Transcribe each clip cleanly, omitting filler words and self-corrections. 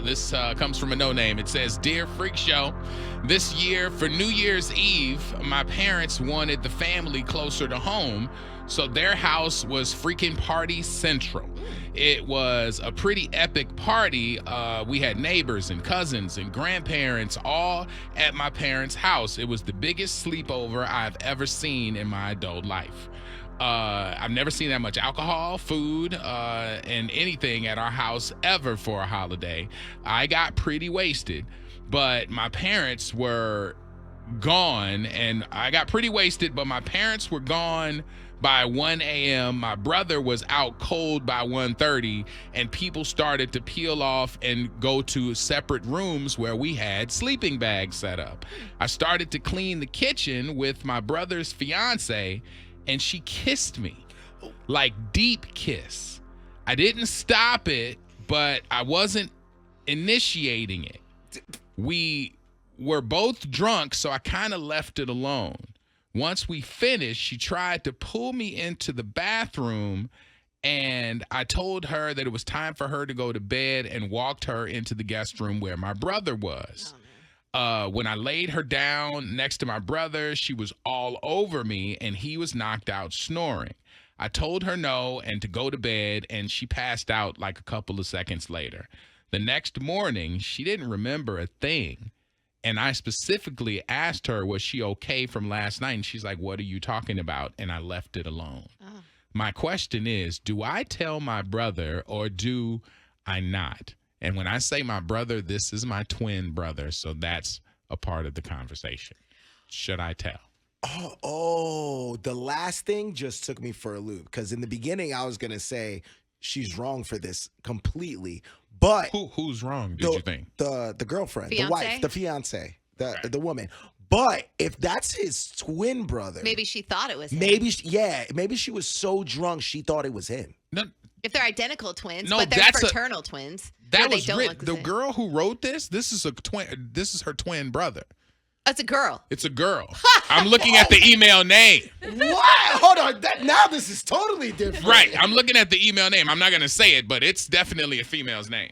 This comes from a no name. It says, "Dear Freak Show, this year for New Year's Eve, my parents wanted the family closer to home, so their house was freaking party central. It was a pretty epic party. We had neighbors and cousins and grandparents all at my parents' house. It was the biggest sleepover I've ever seen in my adult life. I've never seen that much alcohol, food, and anything at our house ever for a holiday. I got pretty wasted, but my parents were gone, and I got pretty wasted, but my parents were gone by 1 a.m. My brother was out cold by 1:30, and people started to peel off and go to separate rooms where we had sleeping bags set up. I started to clean the kitchen with my brother's fiance, and she kissed me, like deep kiss. I didn't stop it, but I wasn't initiating it. We were both drunk, so I kind of left it alone. Once we finished, she tried to pull me into the bathroom, and I told her that it was time for her to go to bed and walked her into the guest room where my brother was. When I laid her down next to my brother, she was all over me, and he was knocked out snoring. I told her no and to go to bed, and she passed out like a couple of seconds later. The next morning, she didn't remember a thing. And I specifically asked her, was she okay from last night? And she's like, what are you talking about? And I left it alone. Oh. My question is, do I tell my brother or do I not? And when I say my brother, this is my twin brother. So that's a part of the conversation. Should I tell? Oh, the last thing just took me for a loop. Because in the beginning, I was going to say she's wrong for this completely. But who's wrong, did you think? The girlfriend, fiance? The wife, the fiance, the woman. But if that's his twin brother. Maybe she thought it was him. Maybe she was so drunk she thought it was him. No, if they're identical twins, no, but they're fraternal twins. That was the girl who wrote this. This is her twin brother. That's a girl. It's a girl. I'm looking at the email name. What? Hold on. Now this is totally different. Right. I'm looking at the email name. I'm not going to say it, but it's definitely a female's name.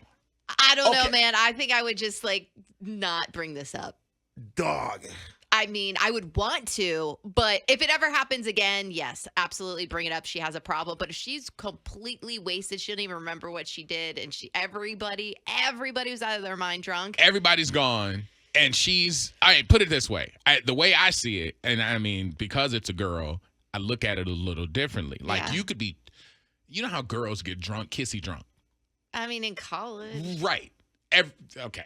I don't know, man. I think I would just not bring this up. Dog. I mean, I would want to, but if it ever happens again, yes, absolutely bring it up. She has a problem. But if she's completely wasted, she doesn't even remember what she did, and everybody was out of their mind drunk. Everybody's gone. And put it this way. The way I see it, and I mean, because it's a girl, I look at it a little differently. Like, you could be, you know how girls get drunk, kissy drunk? I mean, in college. Right. Okay.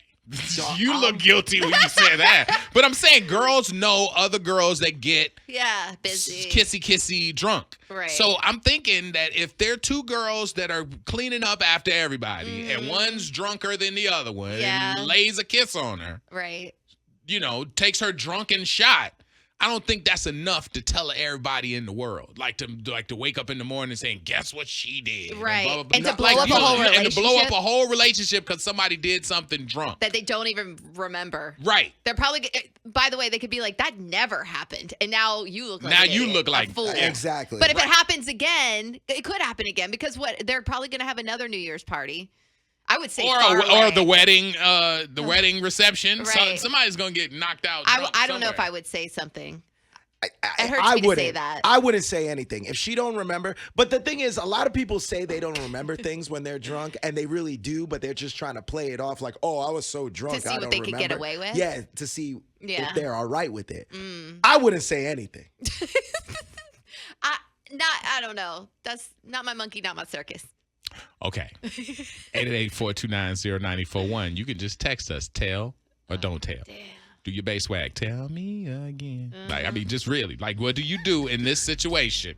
You look guilty when you say that. But I'm saying girls know other girls that get busy, kissy drunk. Right. So I'm thinking that if there are two girls that are cleaning up after everybody and one's drunker than the other one and lays a kiss on her, right? Takes her drunken shot. I don't think that's enough to tell everybody in the world. Like to wake up in the morning saying, guess what she did? Right. And, blah, blah, blah. And to blow up a whole relationship. And to blow up a whole relationship because somebody did something drunk. That they don't even remember. Right. They're probably, by the way, they could be like, that never happened. And now you look like a fool. Exactly. But if it happens again, it could happen again because they're probably going to have another New Year's party. I would say or the wedding reception. Right. So, somebody's going to get knocked out. I don't know if I would say something. I heard you wouldn't say that. I wouldn't say anything if she don't remember. But the thing is, a lot of people say they don't remember things when they're drunk, and they really do. But they're just trying to play it off like, "Oh, I was so drunk, to see I what don't they remember." could get away with. Yeah, to see if they're all right with it. I wouldn't say anything. I don't know. That's not my monkey, not my circus. Okay. 888-429-0941. You can just text us, tell or don't tell. Damn. Do your bass swag. Tell me again. Just really. What do you do in this situation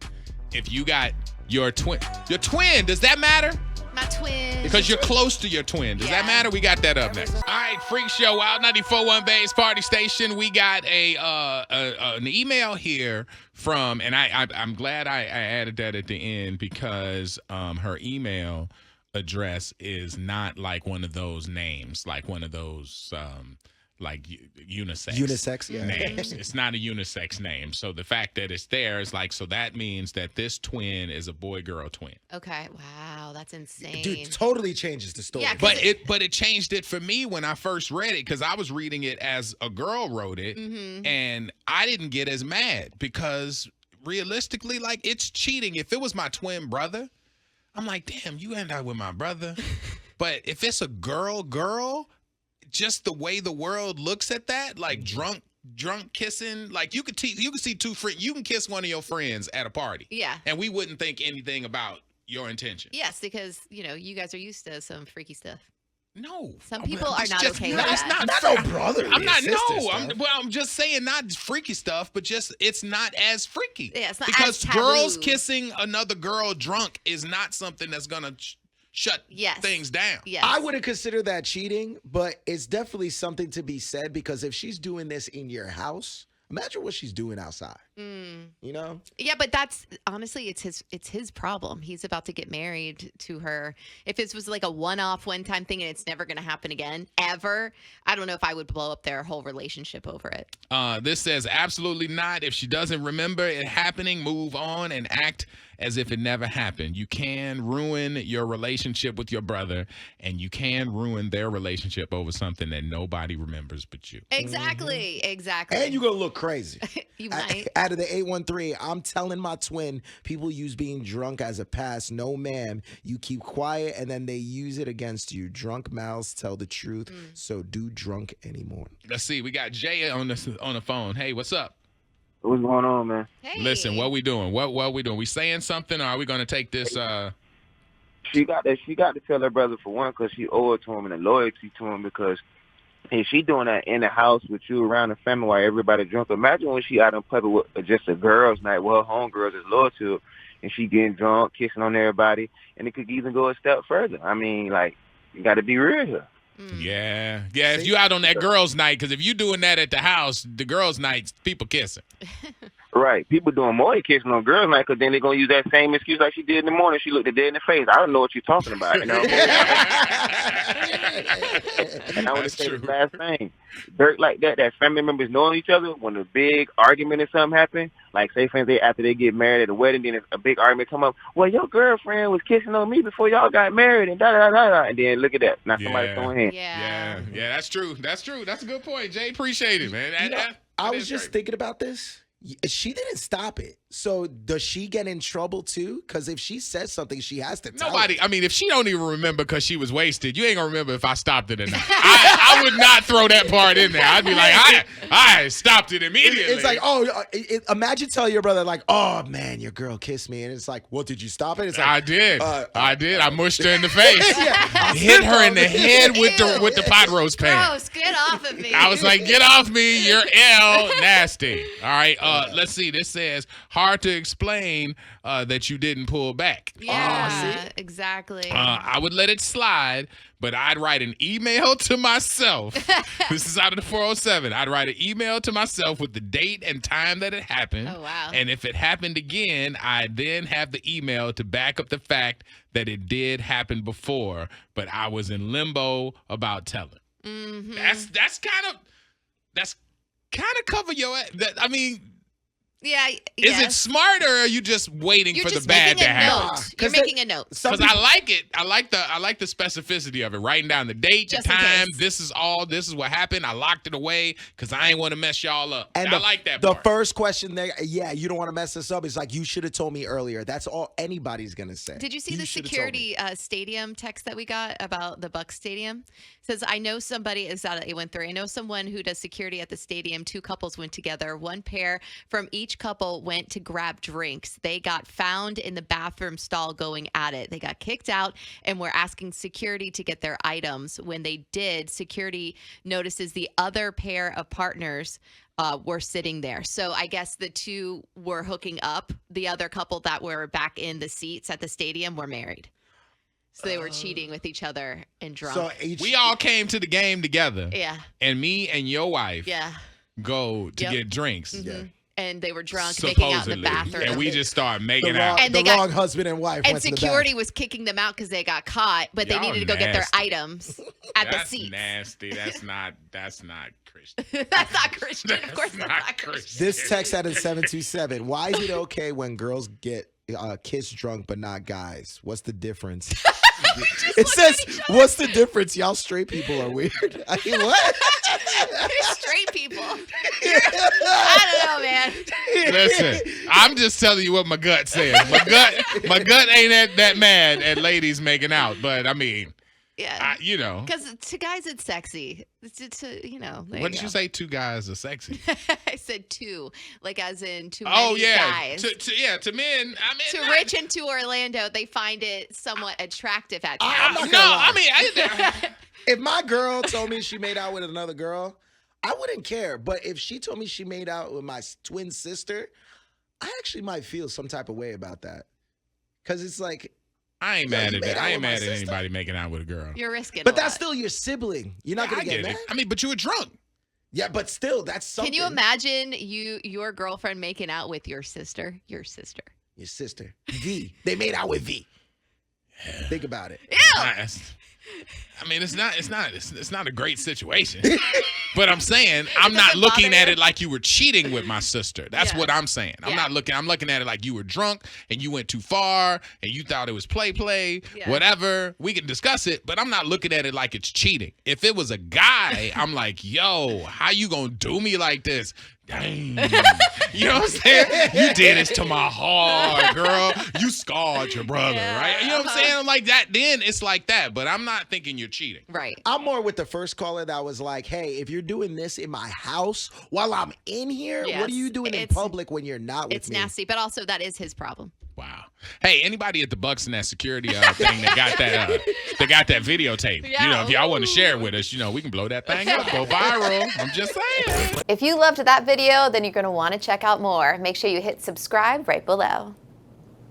if you got your twin? Your twin, does that matter? My twin. Because you're close to your twin. Does that matter? We got that up next. All right, Freak Show, Wild 94.1 Bay's Party Station. We got an email here from, and I'm glad I added that at the end because her email address is not like one of those names, like one of those like unisex. Unisex, yeah. Names. It's not a unisex name. So the fact that it's there is like, so that means that this twin is a boy-girl twin. Okay. Wow, that's insane. Dude, totally changes the story. Yeah, 'cause But it changed it for me when I first read it, because I was reading it as a girl wrote it, and I didn't get as mad because realistically, like, it's cheating. If it was my twin brother, I'm like, damn, you end up with my brother. But if it's a girl, just the way the world looks at that, like drunk kissing, like you could see two friends, you can kiss one of your friends at a party. Yeah. And we wouldn't think anything about your intention. Yes, because, you guys are used to some freaky stuff. No. Some people are not okay with it's that. not no brother. I'm not, no. I'm just saying not freaky stuff, but just it's not as freaky. Yeah, it's not because as taboo. girls kissing another girl drunk is not something that's gonna shut things down. Yes. I wouldn't consider that cheating, but it's definitely something to be said, because if she's doing this in your house, imagine what she's doing outside. You know? Yeah, but that's honestly, it's his problem. He's about to get married to her. If this was like a one-time thing and it's never going to happen again, ever, I don't know if I would blow up their whole relationship over it. This says absolutely not. If she doesn't remember it happening, move on and act as if it never happened. You can ruin your relationship with your brother, and you can ruin their relationship over something that nobody remembers but you. Exactly. Exactly. And you're going to look crazy. You might. Out of the 813, I'm telling my twin, people use being drunk as a pass. No, ma'am. You keep quiet, and then they use it against you. Drunk mouths tell the truth, so do drunk anymore. Let's see. We got Jay on the phone. Hey, what's up? What's going on, man? Hey. Listen, what we doing? What we doing? We saying something, or are we going to take this? She got to tell her brother, for one, because she owe it to him and the loyalty to him, because if she doing that in the house with you around the family while everybody drunk, imagine when she out in public with just a girls' night where her homegirls is loyal to her, and she getting drunk, kissing on everybody, and it could even go a step further. I mean, like, you got to be real here. Yeah. If you out on that girls' night, because if you doing that at the house, the girls' nights, people kissing. Right. People doing more than kissing on girls' night, because then they're going to use that same excuse like she did in the morning. She looked her dead in the face. I don't know what you're talking about. You know? And I want to say the last thing. Dirt like that family members knowing each other, when a big argument or something happen, like say for instance, after they get married at a wedding, then a big argument come up, well, your girlfriend was kissing on me before y'all got married, and da-da-da-da-da. And then look at that. Now somebody's throwing hands. Yeah. Yeah, that's true. That's a good point, Jay. Appreciate it, man. I was just thinking about this. She didn't stop it. So does she get in trouble too? Because if she says something, she has to tell Nobody, it. I mean, if she don't even remember because she was wasted, you ain't going to remember if I stopped it or not. I would not throw that part in there. I'd be like, I stopped it immediately. It's like, imagine telling your brother, like, oh, man, your girl kissed me. And it's like, well, did you stop it? It's like, I did. I mushed her in the face. Hit her in the head with the pot roast pan. Gross, get off of me. I was like, get off me. You're L nasty. All right. Let's see. This says, hard to explain that you didn't pull back. Yeah, exactly. I would let it slide, but I'd write an email to myself. This is out of the 407. I'd write an email to myself with the date and time that it happened. Oh, wow. And if it happened again, I'd then have the email to back up the fact that it did happen before, but I was in limbo about telling. Mm-hmm. That's kind of cover your. I mean. Yeah. Is it smart, or are you just waiting for the bad to happen? You're making a note. Because I like it. I like the specificity of it. Writing down the date, Just the in time. case. This is what happened. I locked it away because I ain't want to mess y'all up. And I like that The part. first question there, you don't want to mess us up. It's like, you should have told me earlier. That's all anybody's going to say. Did you see the should have told me. security stadium text that we got about the Bucs stadium? It says, I know somebody is out at 813. I know someone who does security at the stadium. 2 couples went together. 1 pair from each couple went to grab drinks. They got found in the bathroom stall going at it. They got kicked out and were asking security to get their items. When they did, security notices the other pair of partners were sitting there. So I guess the 2 were hooking up. The other couple that were back in the seats at the stadium were married. So they were cheating with each other and drunk. So we all came to the game together. Yeah. And me and your wife Yeah. go to get drinks. Mm-hmm. Yeah. and they were drunk, making out in the Supposedly. bathroom. And we just started The making wrong, out. And the they got- wrong husband and wife And went to the security bathroom. was kicking them out because they got caught, but they Y'all needed to go get their nasty. items at the That's seats. nasty. That's not Christian. That's not Christian. Of course, That's that's not Christian. This text out of 727. Why is it okay when girls get kiss drunk but not guys? What's the difference? It says, what's the difference? Y'all straight people are weird. I mean, what? Straight people. I don't know, man. Listen, I'm just telling you what my gut says. My gut ain't that mad at ladies making out, but I mean, Yeah. you know. Because to guys, it's sexy. It's you know. There What did you say? 2 guys are sexy. I said two, like as in too Oh many yeah, guys. to men. I mean, To not- Rich and to Orlando, they find it somewhat attractive at I'm times. not no, gonna lie. I mean, If my girl told me she made out with another girl, I wouldn't care. But if she told me she made out with my twin sister, I actually might feel some type of way about that. Because it's like, I ain't Yo, mad you at made that. out I ain't with my mad at sister? anybody making out with a girl. You're risking. but a that's lot. still your sibling. You're not I going to get get mad. it. I mean, but you were drunk. Yeah, but still, that's something. Can you imagine your girlfriend making out with your sister? Your sister. Your sister, V. They made out with V. Think about it. Ew. I mean, it's not a great situation. But I'm saying I'm not doesn't looking bother at you? it like you were cheating with my sister. That's Yeah. what I'm saying. Yeah. I'm looking at it like you were drunk and you went too far and you thought it was play, Yeah. whatever. We can discuss it, but I'm not looking at it like it's cheating. If it was a guy, I'm like, yo, how you gonna do me like this? Dang. You know what I'm saying? You did this to my heart, girl. You scarred your brother, Yeah, right? You know what I'm saying? Like that, then it's like that. But I'm not thinking you're cheating. Right. I'm more with the first caller that was like, hey, if you're doing this in my house while I'm in here, what are Yes, you doing in it's- public when you're not with It's me? nasty, but also that is his problem. Wow. Hey, anybody at the Bucks and that security thing that got that videotape? You know, if y'all want to share it with us, you know, we can blow that thing up, go viral. I'm just saying. If you loved that video, then you're going to want to check out more. Make sure you hit subscribe right below.